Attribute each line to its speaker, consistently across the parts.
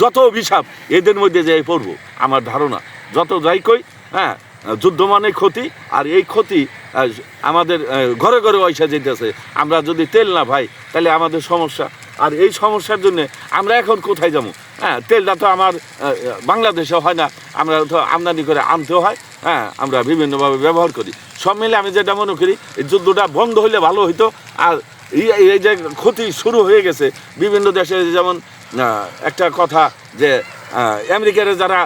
Speaker 1: যত অভিশাপ এদের মধ্যে যে পড়বো আমার ধারণা, যত যাই কই, হ্যাঁ, যুদ্ধ মানে ক্ষতি, আর এই ক্ষতি আমাদের ঘরে ঘরে পয়সা যেতেছে। আমরা যদি তেল না পাই তাহলে আমাদের সমস্যা, আর এই সমস্যার জন্য আমরা এখন কোথায় যাবো? হ্যাঁ, তেলটা তো আমার বাংলাদেশে হয় না, আমরা তো আমদানি করে আনতেও হয়, হ্যাঁ, আমরা বিভিন্নভাবে ব্যবহার করি। সব মিলে আমি যেটা মনে করি এই যুদ্ধটা বন্ধ হইলে ভালো হইতো। আর এই যে ক্ষতি শুরু হয়ে গেছে বিভিন্ন দেশে, যেমন একটা কথা যে আমেরিকার যারা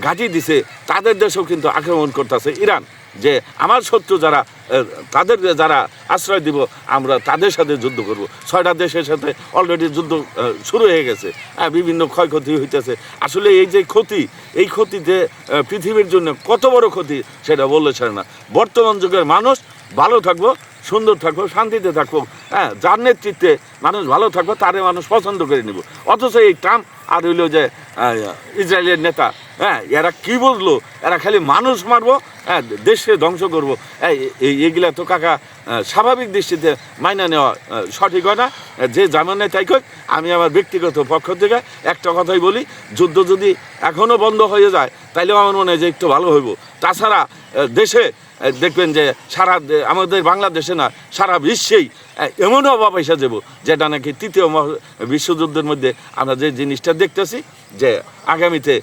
Speaker 1: ঘাঁটি দিছে তাদের দেশেও কিন্তু আক্রমণ করতেছে ইরান, যে আমার শত্রু যারা তাদের যারা আশ্রয় দিব আমরা তাদের সাথে যুদ্ধ করব। 6টা দেশের সাথে অলরেডি যুদ্ধ শুরু হয়ে গেছে, বিভিন্ন ক্ষয়ক্ষতি হইতেছে। আসলে এই যে ক্ষতি, এই ক্ষতি যে পৃথিবীর জন্য কত বড় ক্ষতি সেটা বললে ছাড়ে না। বর্তমান যুগের মানুষ ভালো থাকবো, সুন্দর থাকবো, শান্তিতে থাকবো, হ্যাঁ, যার নেতৃত্বে মানুষ ভালো থাকবো তারে মানুষ পছন্দ করে নিব। অথচ এই ট্রাম্প আর হইলো যে ইসরায়েলের নেতা, হ্যাঁ, এরা কি বললো, এরা খালি মানুষ মারবো, হ্যাঁ, দেশকে ধ্বংস করবো। এইগুলা তো কাকা স্বাভাবিক দৃষ্টিতে মাইনা নেওয়া সঠিক হয় না। যে জামানে তাই কই, আমি আমার ব্যক্তিগত পক্ষ থেকে একটা কথাই বলি, যুদ্ধ যদি এখনও বন্ধ হয়ে যায় তাইলেও আমার মনে হয় যে একটু ভালো হইব। তাছাড়া দেশে দেখবেন যে আমাদের বাংলাদেশে না, সারা বিশ্বেই এমনও অভাব এসে যাব যেটা নাকি তৃতীয় বিশ্বযুদ্ধের মধ্যে আমরা যে জিনিসটা দেখতেছি, যে আগামীতে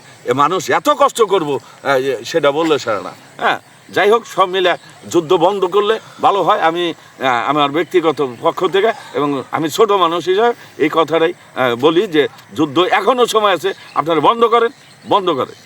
Speaker 1: মানুষ এত কষ্ট করব সেটা বললে সারা না। হ্যাঁ, যাই হোক, সব মিলে যুদ্ধ বন্ধ করলে ভালো হয়। আমি আমার ব্যক্তিগত পক্ষ থেকে এবং আমি ছোট মানুষ হিসাবে এই কথাটাই বলি যে যুদ্ধ এখনও সময় আছে, আপনারা বন্ধ করেন।